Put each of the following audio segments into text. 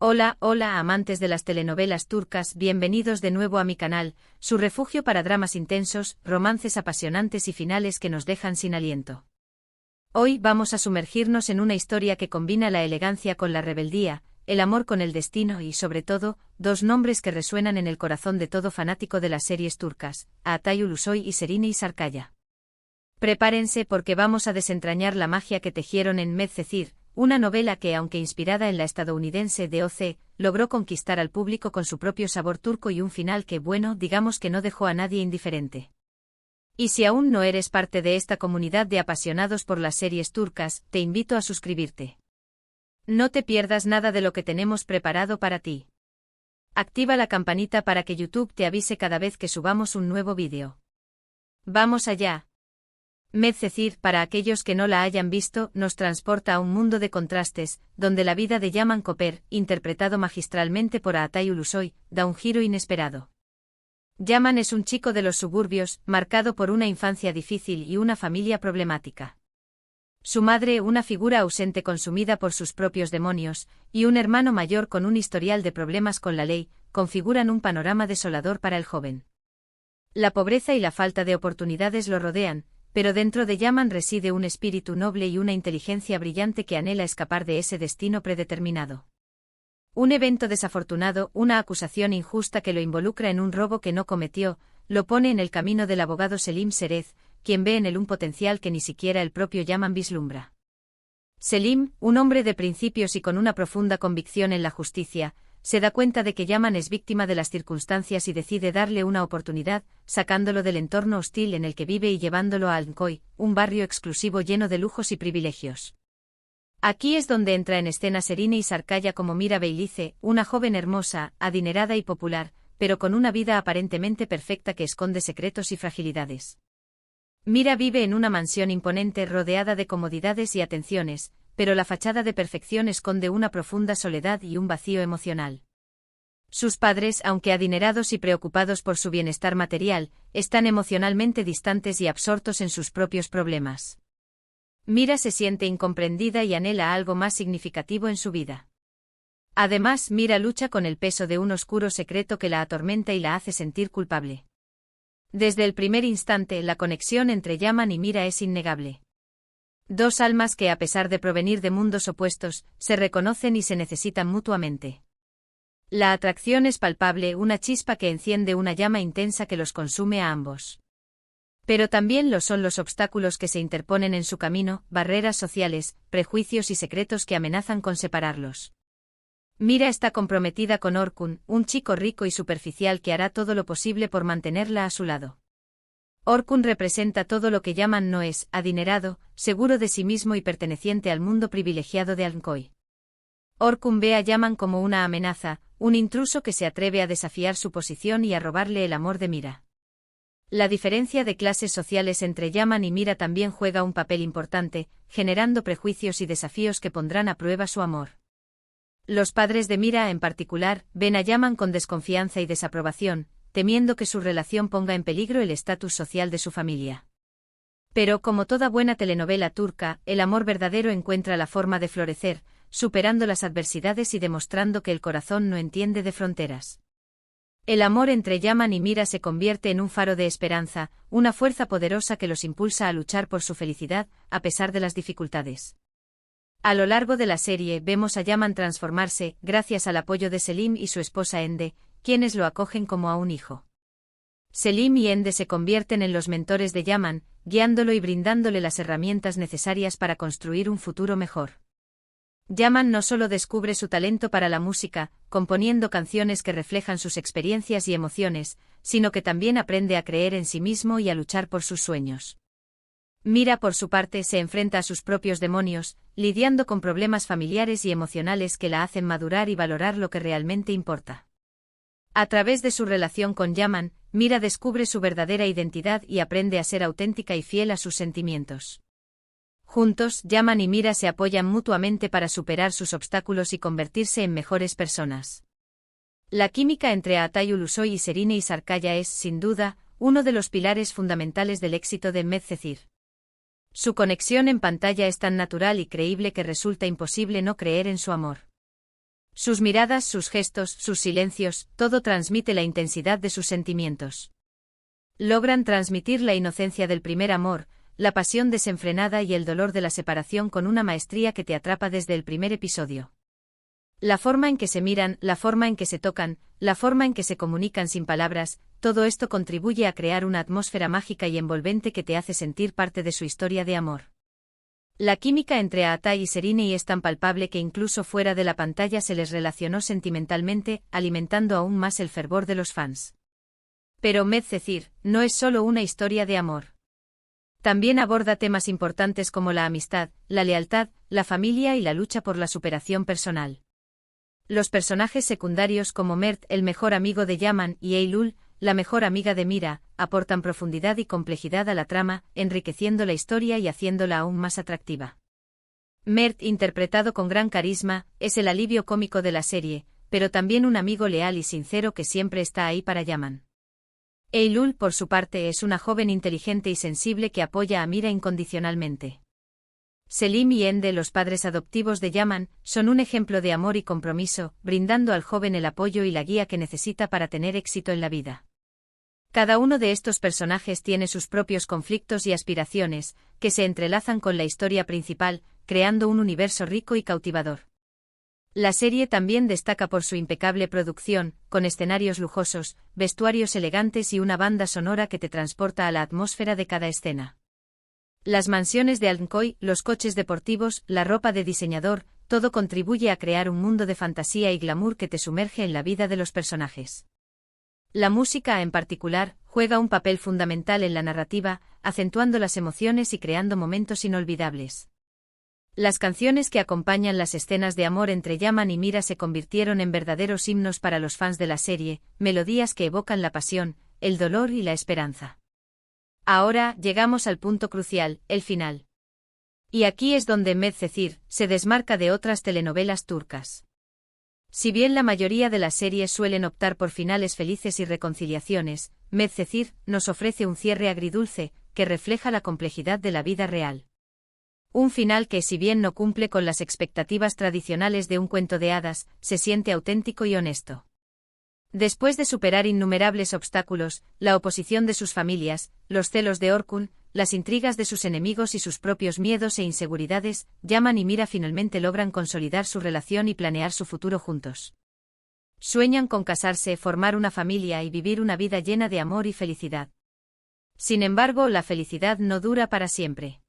Hola, hola amantes de las telenovelas turcas, bienvenidos de nuevo a mi canal, su refugio para dramas intensos, romances apasionantes y finales que nos dejan sin aliento. Hoy vamos a sumergirnos en una historia que combina la elegancia con la rebeldía, el amor con el destino y, sobre todo, dos nombres que resuenan en el corazón de todo fanático de las series turcas, Altay Ulusoy y Şehrine Sarıkaya. Prepárense porque vamos a desentrañar la magia que tejieron en Medcezir, una novela que, aunque inspirada en la estadounidense DOC, logró conquistar al público con su propio sabor turco y un final que, bueno, digamos que no dejó a nadie indiferente. Y si aún no eres parte de esta comunidad de apasionados por las series turcas, te invito a suscribirte. No te pierdas nada de lo que tenemos preparado para ti. Activa la campanita para que YouTube te avise cada vez que subamos un nuevo vídeo. ¡Vamos allá! Medcezir, para aquellos que no la hayan visto, nos transporta a un mundo de contrastes, donde la vida de Yaman Koper, interpretado magistralmente por Altay Ulusoy, da un giro inesperado. Yaman es un chico de los suburbios, marcado por una infancia difícil y una familia problemática. Su madre, una figura ausente consumida por sus propios demonios, y un hermano mayor con un historial de problemas con la ley, configuran un panorama desolador para el joven. La pobreza y la falta de oportunidades lo rodean, pero dentro de Yaman reside un espíritu noble y una inteligencia brillante que anhela escapar de ese destino predeterminado. Un evento desafortunado, una acusación injusta que lo involucra en un robo que no cometió, lo pone en el camino del abogado Selim Serez, quien ve en él un potencial que ni siquiera el propio Yaman vislumbra. Selim, un hombre de principios y con una profunda convicción en la justicia, se da cuenta de que Yaman es víctima de las circunstancias y decide darle una oportunidad, sacándolo del entorno hostil en el que vive y llevándolo a Altınköy, un barrio exclusivo lleno de lujos y privilegios. Aquí es donde entra en escena Şehrine Sarıkaya como Mira Beylice, una joven hermosa, adinerada y popular, pero con una vida aparentemente perfecta que esconde secretos y fragilidades. Mira vive en una mansión imponente rodeada de comodidades y atenciones, pero la fachada de perfección esconde una profunda soledad y un vacío emocional. Sus padres, aunque adinerados y preocupados por su bienestar material, están emocionalmente distantes y absortos en sus propios problemas. Mira se siente incomprendida y anhela algo más significativo en su vida. Además, Mira lucha con el peso de un oscuro secreto que la atormenta y la hace sentir culpable. Desde el primer instante, la conexión entre Yaman y Mira es innegable. Dos almas que, a pesar de provenir de mundos opuestos, se reconocen y se necesitan mutuamente. La atracción es palpable, una chispa que enciende una llama intensa que los consume a ambos. Pero también lo son los obstáculos que se interponen en su camino, barreras sociales, prejuicios y secretos que amenazan con separarlos. Mira está comprometida con Orkun, un chico rico y superficial que hará todo lo posible por mantenerla a su lado. Orkun representa todo lo que Yaman no es, adinerado, seguro de sí mismo y perteneciente al mundo privilegiado de Altınköy. Orkun ve a Yaman como una amenaza, un intruso que se atreve a desafiar su posición y a robarle el amor de Mira. La diferencia de clases sociales entre Yaman y Mira también juega un papel importante, generando prejuicios y desafíos que pondrán a prueba su amor. Los padres de Mira, en particular, ven a Yaman con desconfianza y desaprobación, temiendo que su relación ponga en peligro el estatus social de su familia. Pero, como toda buena telenovela turca, el amor verdadero encuentra la forma de florecer, superando las adversidades y demostrando que el corazón no entiende de fronteras. El amor entre Yaman y Mira se convierte en un faro de esperanza, una fuerza poderosa que los impulsa a luchar por su felicidad, a pesar de las dificultades. A lo largo de la serie vemos a Yaman transformarse, gracias al apoyo de Selim y su esposa Ende, quienes lo acogen como a un hijo. Selim y Ende se convierten en los mentores de Yaman, guiándolo y brindándole las herramientas necesarias para construir un futuro mejor. Yaman no solo descubre su talento para la música, componiendo canciones que reflejan sus experiencias y emociones, sino que también aprende a creer en sí mismo y a luchar por sus sueños. Mira, por su parte, se enfrenta a sus propios demonios, lidiando con problemas familiares y emocionales que la hacen madurar y valorar lo que realmente importa. A través de su relación con Yaman, Mira descubre su verdadera identidad y aprende a ser auténtica y fiel a sus sentimientos. Juntos, Yaman y Mira se apoyan mutuamente para superar sus obstáculos y convertirse en mejores personas. La química entre Altay Ulusoy y Şehrine Sarıkaya es, sin duda, uno de los pilares fundamentales del éxito de Medcezir. Su conexión en pantalla es tan natural y creíble que resulta imposible no creer en su amor. Sus miradas, sus gestos, sus silencios, todo transmite la intensidad de sus sentimientos. Logran transmitir la inocencia del primer amor, la pasión desenfrenada y el dolor de la separación con una maestría que te atrapa desde el primer episodio. La forma en que se miran, la forma en que se tocan, la forma en que se comunican sin palabras, todo esto contribuye a crear una atmósfera mágica y envolvente que te hace sentir parte de su historia de amor. La química entre Aatai y Serine es tan palpable que incluso fuera de la pantalla se les relacionó sentimentalmente, alimentando aún más el fervor de los fans. Pero Medcezir no es solo una historia de amor. También aborda temas importantes como la amistad, la lealtad, la familia y la lucha por la superación personal. Los personajes secundarios como Mert, el mejor amigo de Yaman, y Eylül, la mejor amiga de Mira, aportan profundidad y complejidad a la trama, enriqueciendo la historia y haciéndola aún más atractiva. Mert, interpretado con gran carisma, es el alivio cómico de la serie, pero también un amigo leal y sincero que siempre está ahí para Yaman. Eylül, por su parte, es una joven inteligente y sensible que apoya a Mira incondicionalmente. Selim y Ende, los padres adoptivos de Yaman, son un ejemplo de amor y compromiso, brindando al joven el apoyo y la guía que necesita para tener éxito en la vida. Cada uno de estos personajes tiene sus propios conflictos y aspiraciones, que se entrelazan con la historia principal, creando un universo rico y cautivador. La serie también destaca por su impecable producción, con escenarios lujosos, vestuarios elegantes y una banda sonora que te transporta a la atmósfera de cada escena. Las mansiones de Alnkoi, los coches deportivos, la ropa de diseñador, todo contribuye a crear un mundo de fantasía y glamour que te sumerge en la vida de los personajes. La música, en particular, juega un papel fundamental en la narrativa, acentuando las emociones y creando momentos inolvidables. Las canciones que acompañan las escenas de amor entre Yaman y Mira se convirtieron en verdaderos himnos para los fans de la serie, melodías que evocan la pasión, el dolor y la esperanza. Ahora llegamos al punto crucial, el final. Y aquí es donde Medcezir se desmarca de otras telenovelas turcas. Si bien la mayoría de las series suelen optar por finales felices y reconciliaciones, Medcezir nos ofrece un cierre agridulce, que refleja la complejidad de la vida real. Un final que, si bien no cumple con las expectativas tradicionales de un cuento de hadas, se siente auténtico y honesto. Después de superar innumerables obstáculos, la oposición de sus familias, los celos de Orkun, las intrigas de sus enemigos y sus propios miedos e inseguridades, Yaman y Mira finalmente logran consolidar su relación y planear su futuro juntos. Sueñan con casarse, formar una familia y vivir una vida llena de amor y felicidad. Sin embargo, la felicidad no dura para siempre.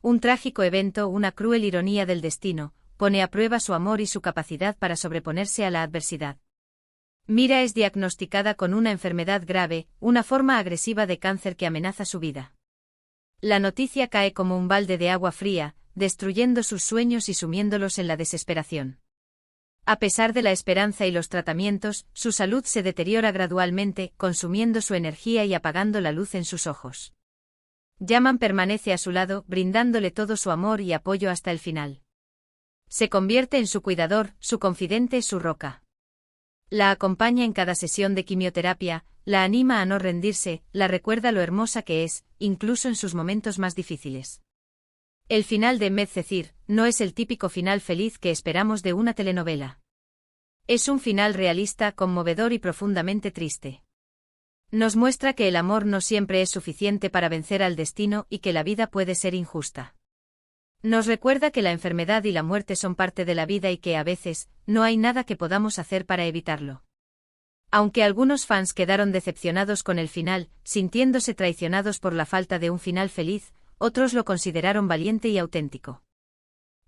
Un trágico evento, una cruel ironía del destino, pone a prueba su amor y su capacidad para sobreponerse a la adversidad. Mira es diagnosticada con una enfermedad grave, una forma agresiva de cáncer que amenaza su vida. La noticia cae como un balde de agua fría, destruyendo sus sueños y sumiéndolos en la desesperación. A pesar de la esperanza y los tratamientos, su salud se deteriora gradualmente, consumiendo su energía y apagando la luz en sus ojos. Yaman permanece a su lado, brindándole todo su amor y apoyo hasta el final. Se convierte en su cuidador, su confidente, su roca. La acompaña en cada sesión de quimioterapia, la anima a no rendirse, la recuerda lo hermosa que es, incluso en sus momentos más difíciles. El final de Medcezir no es el típico final feliz que esperamos de una telenovela. Es un final realista, conmovedor y profundamente triste. Nos muestra que el amor no siempre es suficiente para vencer al destino y que la vida puede ser injusta. Nos recuerda que la enfermedad y la muerte son parte de la vida y que, a veces, no hay nada que podamos hacer para evitarlo. Aunque algunos fans quedaron decepcionados con el final, sintiéndose traicionados por la falta de un final feliz, otros lo consideraron valiente y auténtico.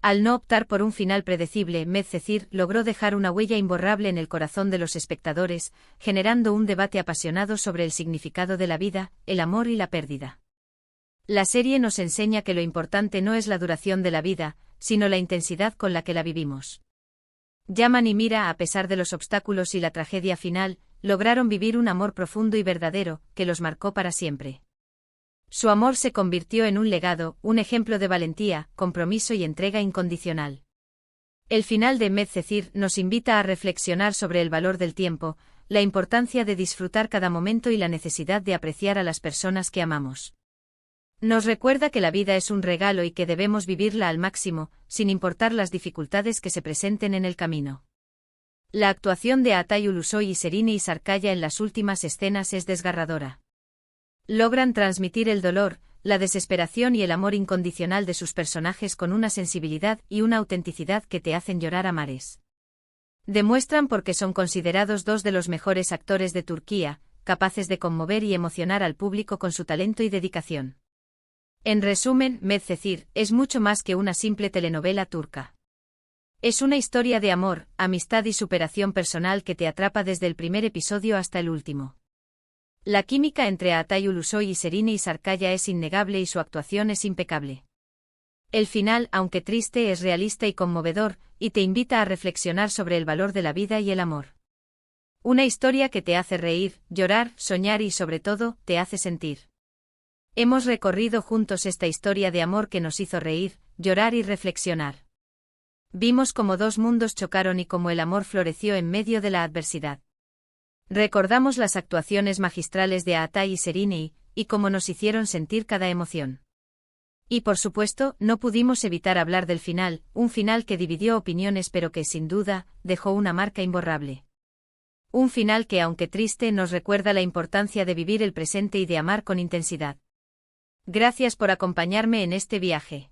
Al no optar por un final predecible, Medcezir logró dejar una huella imborrable en el corazón de los espectadores, generando un debate apasionado sobre el significado de la vida, el amor y la pérdida. La serie nos enseña que lo importante no es la duración de la vida, sino la intensidad con la que la vivimos. Yaman y Mira, a pesar de los obstáculos y la tragedia final, lograron vivir un amor profundo y verdadero, que los marcó para siempre. Su amor se convirtió en un legado, un ejemplo de valentía, compromiso y entrega incondicional. El final de Medcezir nos invita a reflexionar sobre el valor del tiempo, la importancia de disfrutar cada momento y la necesidad de apreciar a las personas que amamos. Nos recuerda que la vida es un regalo y que debemos vivirla al máximo, sin importar las dificultades que se presenten en el camino. La actuación de Atay Ulusoy y Serine Sarkaya en las últimas escenas es desgarradora. Logran transmitir el dolor, la desesperación y el amor incondicional de sus personajes con una sensibilidad y una autenticidad que te hacen llorar a mares. Demuestran por qué son considerados dos de los mejores actores de Turquía, capaces de conmover y emocionar al público con su talento y dedicación. En resumen, Medcezir es mucho más que una simple telenovela turca. Es una historia de amor, amistad y superación personal que te atrapa desde el primer episodio hasta el último. La química entre Atay Ulusoy y Serine Sarkaya es innegable y su actuación es impecable. El final, aunque triste, es realista y conmovedor, y te invita a reflexionar sobre el valor de la vida y el amor. Una historia que te hace reír, llorar, soñar y sobre todo, te hace sentir. Hemos recorrido juntos esta historia de amor que nos hizo reír, llorar y reflexionar. Vimos cómo dos mundos chocaron y cómo el amor floreció en medio de la adversidad. Recordamos las actuaciones magistrales de Atay y Serine y cómo nos hicieron sentir cada emoción. Y por supuesto, no pudimos evitar hablar del final, un final que dividió opiniones pero que, sin duda, dejó una marca imborrable. Un final que, aunque triste, nos recuerda la importancia de vivir el presente y de amar con intensidad. Gracias por acompañarme en este viaje.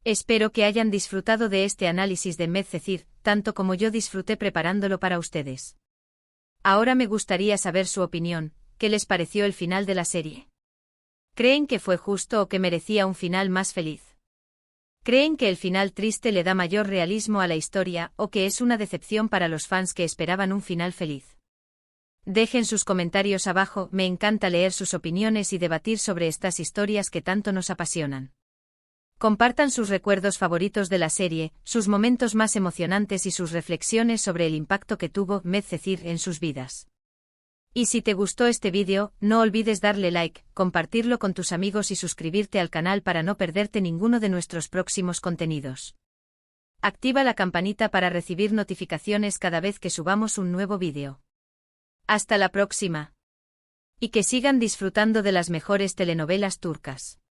Espero que hayan disfrutado de este análisis de Medcezir, tanto como yo disfruté preparándolo para ustedes. Ahora me gustaría saber su opinión, ¿qué les pareció el final de la serie? ¿Creen que fue justo o que merecía un final más feliz? ¿Creen que el final triste le da mayor realismo a la historia o que es una decepción para los fans que esperaban un final feliz? Dejen sus comentarios abajo, me encanta leer sus opiniones y debatir sobre estas historias que tanto nos apasionan. Compartan sus recuerdos favoritos de la serie, sus momentos más emocionantes y sus reflexiones sobre el impacto que tuvo Medcezir en sus vidas. Y si te gustó este vídeo, no olvides darle like, compartirlo con tus amigos y suscribirte al canal para no perderte ninguno de nuestros próximos contenidos. Activa la campanita para recibir notificaciones cada vez que subamos un nuevo vídeo. Hasta la próxima. Y que sigan disfrutando de las mejores telenovelas turcas.